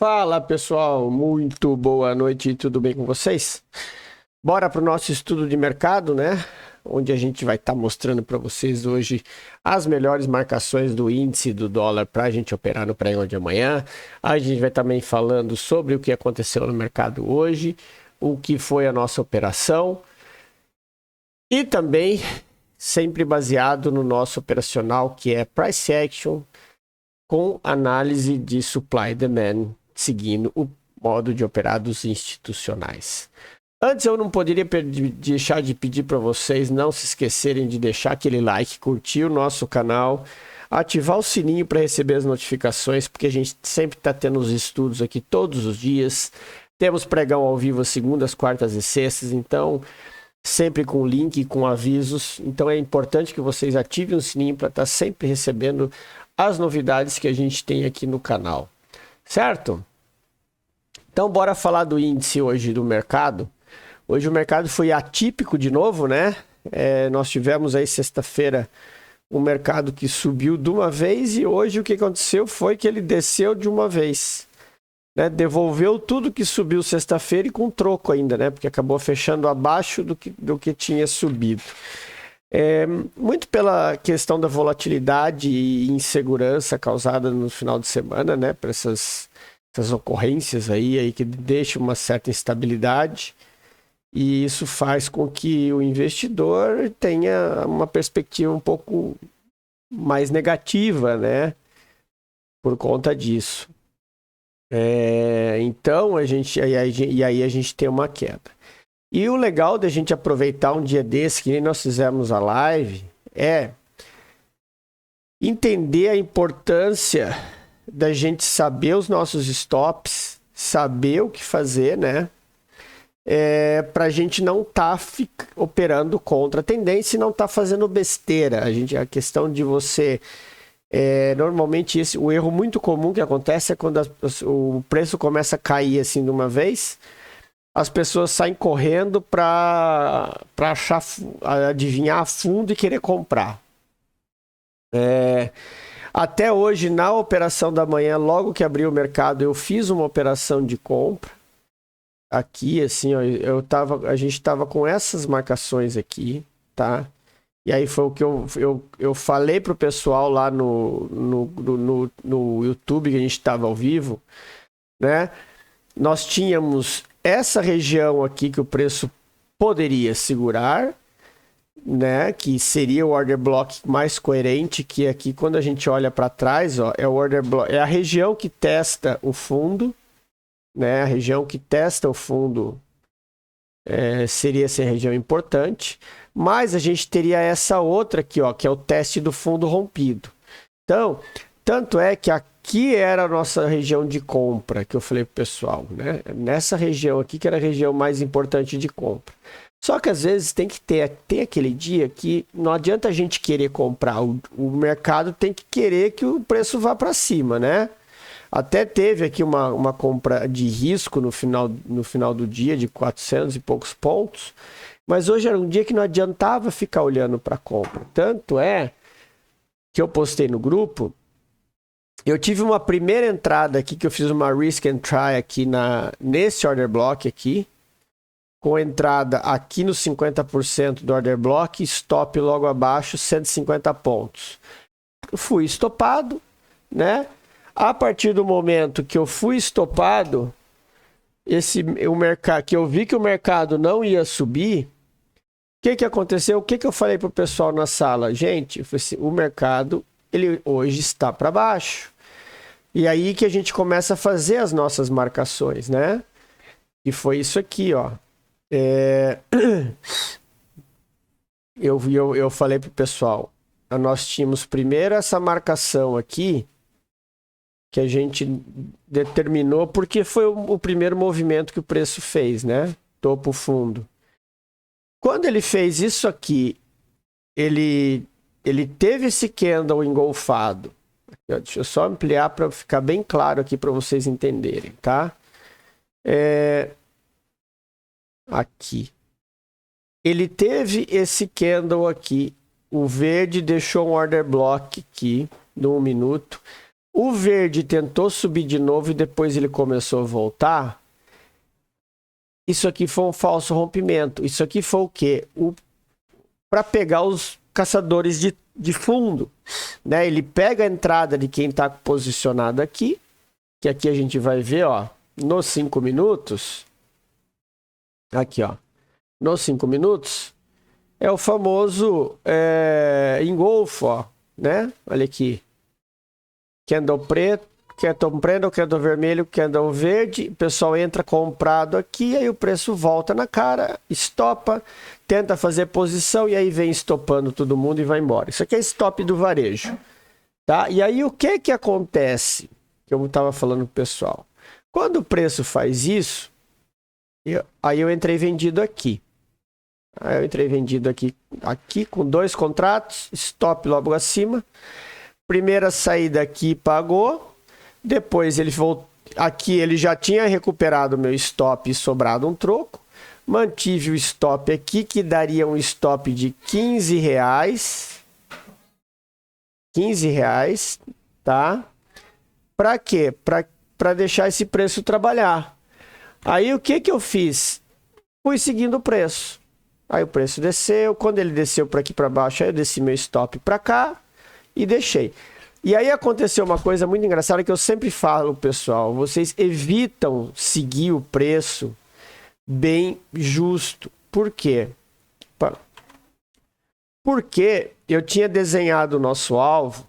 Fala pessoal, muito boa noite, tudo bem com vocês? Bora para o nosso estudo de mercado, né? Onde a gente vai estar mostrando para vocês hoje as melhores marcações do índice do dólar para a gente operar no pregão de amanhã. A gente vai também falando sobre o que aconteceu no mercado hoje, o que foi a nossa operação e também sempre baseado no nosso operacional que é Price Action com análise de Supply e Demand, seguindo o modo de operar dos institucionais. Antes eu não poderia deixar de pedir para vocês não se esquecerem de deixar aquele like, curtir o nosso canal, ativar o sininho para receber as notificações, porque a gente sempre está tendo os estudos aqui todos os dias. Temos pregão ao vivo às segundas, quartas e sextas, então sempre com link, com avisos. Então é importante que vocês ativem o sininho para estar sempre recebendo as novidades que a gente tem aqui no canal, certo? Então bora falar do índice hoje do mercado. Hoje o mercado foi atípico de novo, né? Nós tivemos aí sexta-feira um mercado que subiu de uma vez e hoje o que aconteceu foi que ele desceu de uma vez, né? Devolveu tudo que subiu sexta-feira e com troco ainda, né? Porque acabou fechando abaixo do que tinha subido. Muito pela questão da volatilidade e insegurança causada no final de semana, né? Por essas ocorrências aí que deixam uma certa instabilidade. E isso faz com que o investidor tenha uma perspectiva um pouco mais negativa, né? Por conta disso. Então, a gente tem uma queda. E o legal da gente aproveitar um dia desse, que nem nós fizemos a live, é entender a importância da gente saber os nossos stops, saber o que fazer, né? Para a gente não estar operando contra a tendência e não estar fazendo besteira. A questão de você... normalmente o erro muito comum que acontece é quando o preço começa a cair assim de uma vez, as pessoas saem correndo para adivinhar a fundo e querer comprar. Até hoje, na operação da manhã, logo que abriu o mercado, eu fiz uma operação de compra. Aqui, assim, ó, a gente estava com essas marcações aqui, tá? E aí foi o que eu falei pro pessoal lá no YouTube, que a gente estava ao vivo, né? Nós tínhamos essa região aqui que o preço poderia segurar, né? Que seria o order block mais coerente, que aqui quando a gente olha para trás, ó, é o order block, é a região que testa o fundo, né? A região que testa o fundo seria essa região importante, mas a gente teria essa outra aqui, ó, que é o teste do fundo rompido. Então, tanto é que aqui era a nossa região de compra, que eu falei pro pessoal, né? Nessa região aqui que era a região mais importante de compra. Só que às vezes tem aquele dia que não adianta a gente querer comprar, o mercado tem que querer que o preço vá para cima, né? Até teve aqui uma compra de risco no final do dia de 400 e poucos pontos, mas hoje era um dia que não adiantava ficar olhando para a compra. Tanto é que eu postei no grupo, eu tive uma primeira entrada aqui, que eu fiz uma risk and try aqui nesse order block aqui, com entrada aqui no 50% do order block, stop logo abaixo, 150 pontos. Eu fui estopado, né? A partir do momento que eu fui estopado, que eu vi que o mercado não ia subir, o que aconteceu? O que eu falei para o pessoal na sala? Gente, eu falei assim, o mercado ele hoje está para baixo. E aí que a gente começa a fazer as nossas marcações, né? E foi isso aqui, ó. Eu falei para o pessoal, nós tínhamos primeiro essa marcação aqui, que a gente determinou, porque foi o primeiro movimento que o preço fez, né? Topo fundo. Quando ele fez isso aqui, ele teve esse candle engolfado. Deixa eu só ampliar para ficar bem claro aqui para vocês entenderem, tá? Aqui. Ele teve esse candle aqui. O verde deixou um order block aqui, de 1 minuto. o verde tentou subir de novo e depois ele começou a voltar. Isso aqui foi um falso rompimento. Isso aqui foi o quê? Para pegar os caçadores de fundo, né? Ele pega a entrada de quem está posicionado aqui, que aqui a gente vai ver, ó, nos 5 minutos. Aqui, ó, nos 5 minutos, é o famoso engolfo, ó, né? Olha aqui. Candle preto, candle vermelho, candle verde. O pessoal entra comprado aqui, aí o preço volta na cara, estopa, tenta fazer posição e aí vem estopando todo mundo e vai embora. Isso aqui é stop do varejo, tá? E aí o que acontece? Que eu estava falando pro pessoal. Quando o preço faz isso, aí eu entrei vendido aqui. Aí eu entrei vendido aqui com 2 contratos, stop logo acima. Primeira saída aqui pagou. Depois ele voltou. Aqui ele já tinha recuperado o meu stop e sobrado um troco. Mantive o stop aqui, que daria um stop de R$15. R$15, tá? Para quê? Para deixar esse preço trabalhar. Aí o que eu fiz? Fui seguindo o preço. Aí o preço desceu. Quando ele desceu para aqui para baixo, aí eu desci meu stop para cá e deixei. E aí aconteceu uma coisa muito engraçada que eu sempre falo, pessoal. Vocês evitam seguir o preço bem justo. Por quê? Porque eu tinha desenhado o nosso alvo.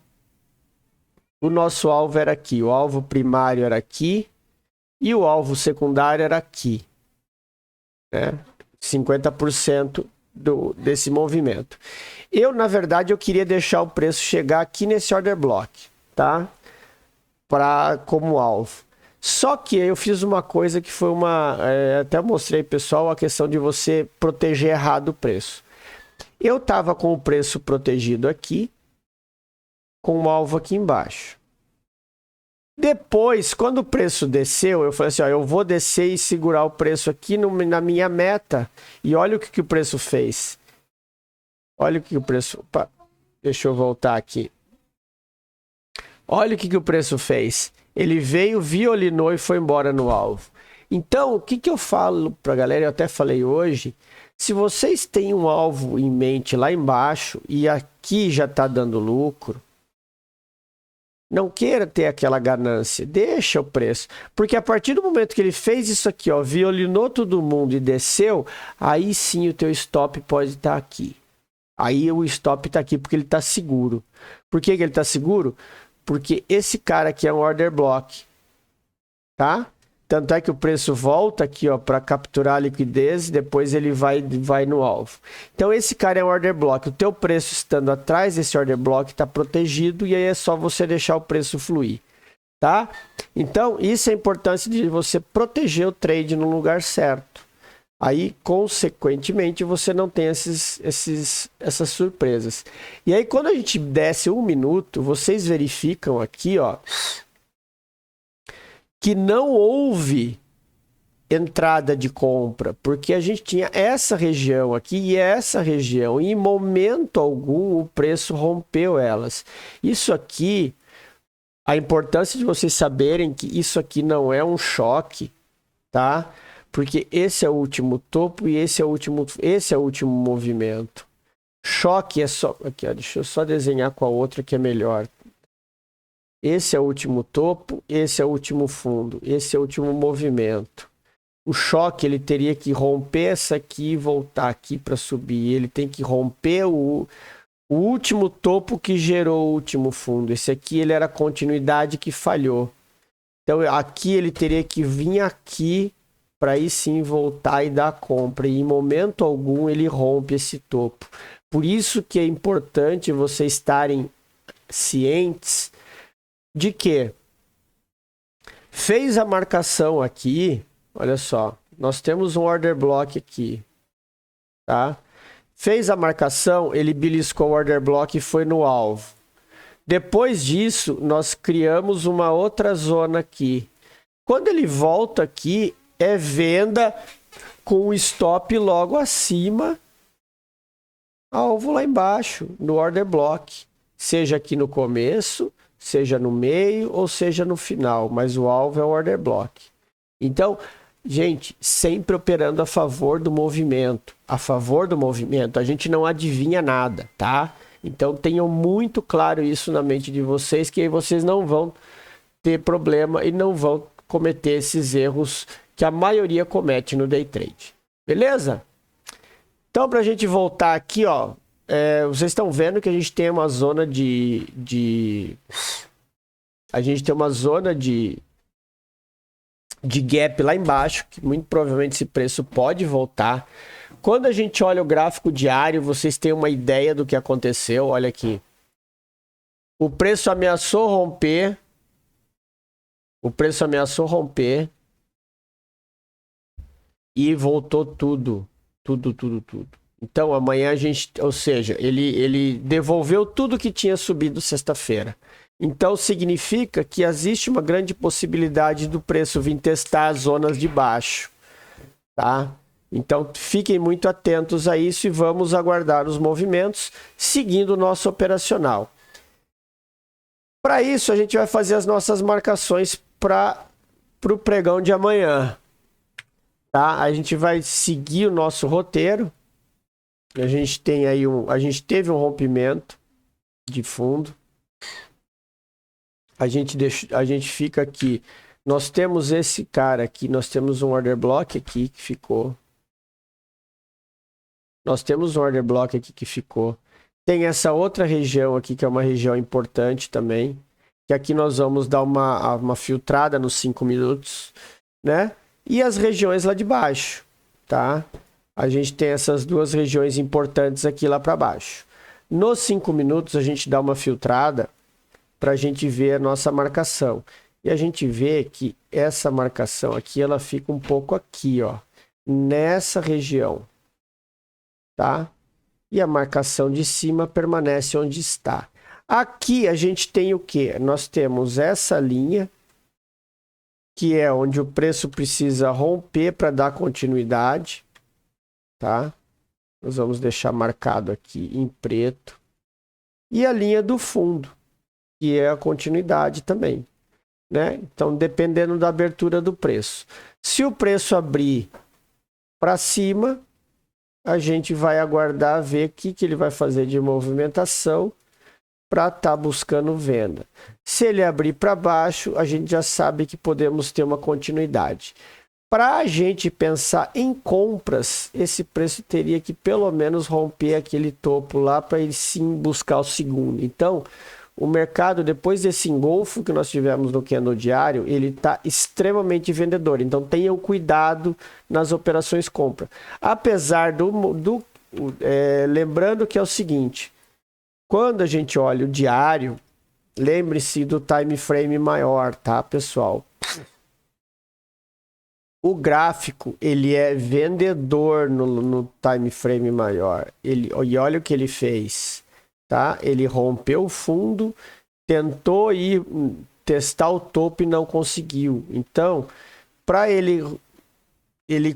O nosso alvo era aqui. O alvo primário era aqui. E o alvo secundário era aqui. Né? 50% desse movimento. Na verdade, eu queria deixar o preço chegar aqui nesse order block, tá? Como alvo. Só que eu fiz uma coisa que foi até mostrei, pessoal, a questão de você proteger errado o preço. Eu estava com o preço protegido aqui, com o alvo aqui embaixo. Depois, quando o preço desceu, eu falei assim, ó, eu vou descer e segurar o preço aqui na minha meta. E olha o que o preço fez. Olha o que o preço... Opa, deixa eu voltar aqui. Olha o que o preço fez. Ele veio, violinou e foi embora no alvo. Então, o que eu falo para a galera, eu até falei hoje, se vocês têm um alvo em mente lá embaixo e aqui já está dando lucro, não queira ter aquela ganância, deixa o preço. Porque a partir do momento que ele fez isso aqui, ó, violinou todo mundo e desceu, aí sim o teu stop pode estar aqui. Aí o stop está aqui porque ele está seguro. Por que ele está seguro? Porque esse cara aqui é um order block. Tá? Tanto é que o preço volta aqui para capturar a liquidez e depois ele vai no alvo. Então esse cara é um order block. O teu preço estando atrás desse order block está protegido e aí é só você deixar o preço fluir. Tá? Então isso é a importância de você proteger o trade no lugar certo. Aí, consequentemente, você não tem essas surpresas. E aí, quando a gente desce 1 minuto, vocês verificam aqui, ó, que não houve entrada de compra, porque a gente tinha essa região aqui e essa região, e em momento algum o preço rompeu elas. Isso aqui, a importância de vocês saberem que isso aqui não é um choque, tá? Porque esse é o último topo e esse é o último movimento. Choque é só... Aqui, ó, deixa eu só desenhar com a outra que é melhor. Esse é o último topo, esse é o último fundo, esse é o último movimento. O choque, ele teria que romper essa aqui e voltar aqui para subir. Ele tem que romper o último topo que gerou o último fundo. Esse aqui, ele era a continuidade que falhou. Então, aqui ele teria que vir aqui para aí sim voltar e dar a compra. E em momento algum ele rompe esse topo. Por isso que é importante vocês estarem cientes de que fez a marcação aqui, olha só, nós temos um order block aqui, tá? Fez a marcação, ele beliscou o order block e foi no alvo. Depois disso, nós criamos uma outra zona aqui. Quando ele volta aqui, é venda com o stop logo acima, alvo lá embaixo, no order block. Seja aqui no começo, seja no meio ou seja no final, mas o alvo é o order block. Então, gente, sempre operando a favor do movimento. A favor do movimento, a gente não adivinha nada, tá? Então, tenham muito claro isso na mente de vocês, que aí vocês não vão ter problema e não vão cometer esses erros que a maioria comete no day trade. Beleza? Então, para a gente voltar aqui, ó, vocês estão vendo que a gente tem uma zona a gente tem uma zona de gap lá embaixo, que muito provavelmente esse preço pode voltar. Quando a gente olha o gráfico diário, vocês têm uma ideia do que aconteceu. Olha aqui. O preço ameaçou romper. O preço ameaçou romper. E voltou tudo. Tudo. Então amanhã a gente, ou seja, ele devolveu tudo que tinha subido sexta-feira. Então significa que existe uma grande possibilidade do preço vir testar as zonas de baixo, tá? Então fiquem muito atentos a isso e vamos aguardar os movimentos seguindo o nosso operacional. Para isso a gente vai fazer as nossas marcações para o pregão de amanhã, tá? A gente vai seguir o nosso roteiro. A gente tem aí a gente teve um rompimento de fundo. A gente fica aqui. Nós temos esse cara aqui, nós temos um order block aqui que ficou. Nós temos um order block aqui que ficou. Tem essa outra região aqui que é uma região importante também, que aqui nós vamos dar uma filtrada nos 5 minutos, né? E as regiões lá de baixo, tá? A gente tem essas duas regiões importantes aqui lá para baixo. Nos 5 minutos a gente dá uma filtrada para a gente ver a nossa marcação. E a gente vê que essa marcação aqui, ela fica um pouco aqui, ó, nessa região, tá? E a marcação de cima permanece onde está. Aqui a gente tem o quê? Nós temos essa linha, que é onde o preço precisa romper para dar continuidade, tá? Nós vamos deixar marcado aqui em preto. E a linha do fundo, que é a continuidade também, né? Então, dependendo da abertura do preço. Se o preço abrir para cima, a gente vai aguardar ver o que ele vai fazer de movimentação para estar buscando venda. Se ele abrir para baixo, a gente já sabe que podemos ter uma continuidade. Para a gente pensar em compras, esse preço teria que pelo menos romper aquele topo lá para ele sim buscar o segundo. Então, o mercado, depois desse engolfo que nós tivemos no candle diário, ele está extremamente vendedor. Então, tenham cuidado nas operações compra. Apesar lembrando que é o seguinte, quando a gente olha o diário, lembre-se do time frame maior, tá, pessoal? O gráfico, ele é vendedor no time frame maior. E olha o que ele fez. Tá? Ele rompeu o fundo, tentou ir testar o topo e não conseguiu. Então, para ele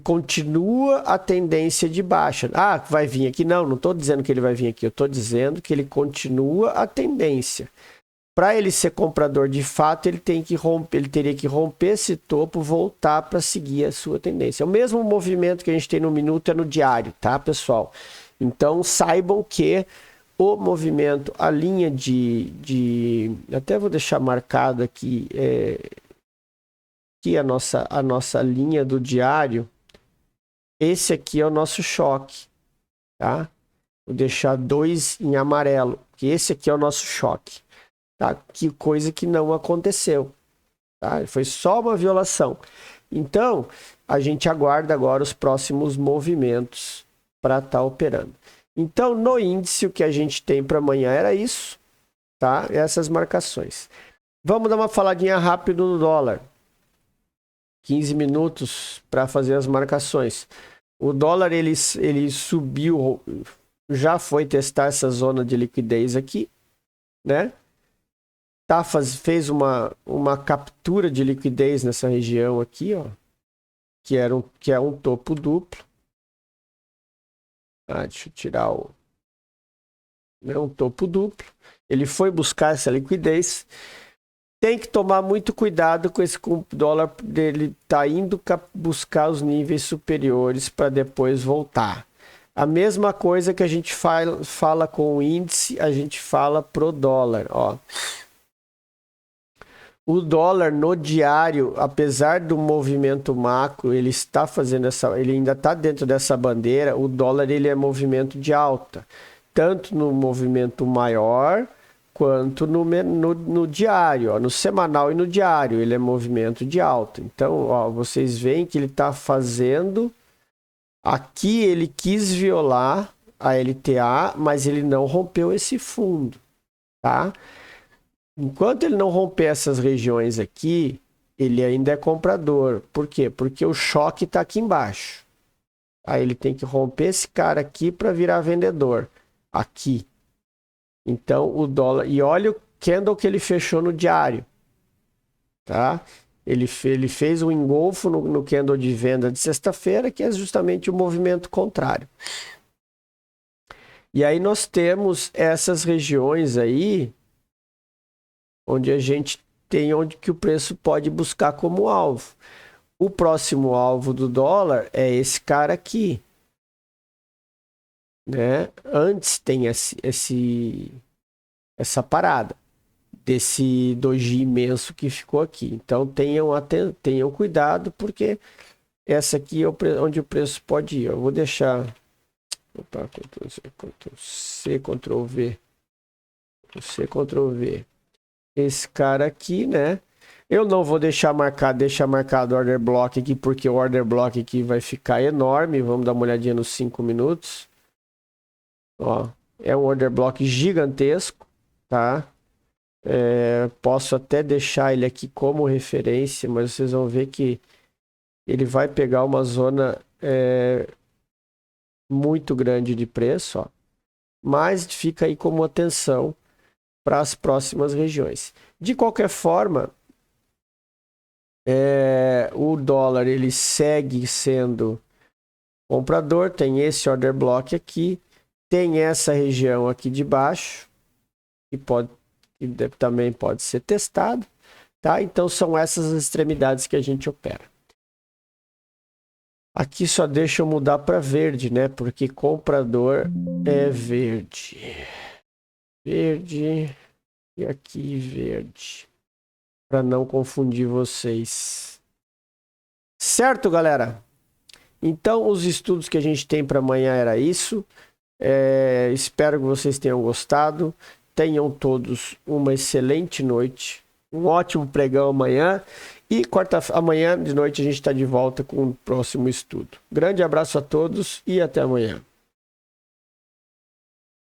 continua a tendência de baixa. Ah, vai vir aqui? Não estou dizendo que ele vai vir aqui. Eu estou dizendo que ele continua a tendência. Para ele ser comprador de fato, ele teria que romper esse topo, voltar para seguir a sua tendência. O mesmo movimento que a gente tem no minuto é no diário, tá, pessoal? Então, saibam que o movimento, a linha até vou deixar marcado aqui, aqui a nossa linha do diário. Esse aqui é o nosso choque, tá? Vou deixar 2 em amarelo, que esse aqui é o nosso choque, tá? Que coisa que não aconteceu, tá? Foi só uma violação. Então, a gente aguarda agora os próximos movimentos para estar operando. Então, no índice, o que a gente tem para amanhã era isso, tá? Essas marcações. Vamos dar uma faladinha rápida no dólar. 15 minutos para fazer as marcações. O dólar, ele subiu, já foi testar essa zona de liquidez aqui, né? Fez uma captura de liquidez nessa região aqui, ó, que é um topo duplo. Deixa eu tirar um topo duplo. Ele foi buscar essa liquidez. Tem que tomar muito cuidado com esse dólar dele tá indo buscar os níveis superiores para depois voltar. A mesma coisa que a gente fala com o índice, a gente fala pro dólar, ó. O dólar no diário, apesar do movimento macro, ele está fazendo ele ainda está dentro dessa bandeira. O dólar ele é movimento de alta, tanto no movimento maior quanto no diário, ó, no semanal e no diário, ele é movimento de alta. Então, ó, vocês veem que ele está fazendo. Aqui ele quis violar a LTA, mas ele não rompeu esse fundo, tá? Enquanto ele não romper essas regiões aqui, ele ainda é comprador. Por quê? Porque o choque está aqui embaixo. Aí ele tem que romper esse cara aqui para virar vendedor. Aqui. Então o dólar... E olha o candle que ele fechou no diário. Tá? Ele fez um engolfo no candle de venda de sexta-feira, que é justamente o movimento contrário. E aí nós temos essas regiões aí, onde a gente tem onde que o preço pode buscar como alvo. O próximo alvo do dólar é esse cara aqui. Né? Antes tem essa parada desse doji imenso que ficou aqui. Então tenham cuidado, porque essa aqui é onde o preço pode ir. Eu vou deixar... Opa, Ctrl-C, Ctrl-V. Ctrl-C, Ctrl-V. Esse cara aqui, né? Eu não vou deixar marcado o order block aqui, porque o order block aqui vai ficar enorme. Vamos dar uma olhadinha nos 5 minutos. Ó, é um order block gigantesco, tá? Posso até deixar ele aqui como referência, mas vocês vão ver que ele vai pegar uma zona muito grande de preço, ó. Mas fica aí como atenção para as próximas regiões. De qualquer forma, o dólar ele segue sendo comprador. Tem esse order block aqui, tem essa região aqui de baixo que também pode ser testado, tá? Então são essas as extremidades que a gente opera. Aqui só deixa eu mudar para verde, né? Porque comprador é verde. Verde e aqui verde, para não confundir vocês. Certo, galera? Então, os estudos que a gente tem para amanhã era isso. Espero que vocês tenham gostado. Tenham todos uma excelente noite, um ótimo pregão amanhã. E amanhã de noite a gente está de volta com o próximo estudo. Grande abraço a todos e até amanhã.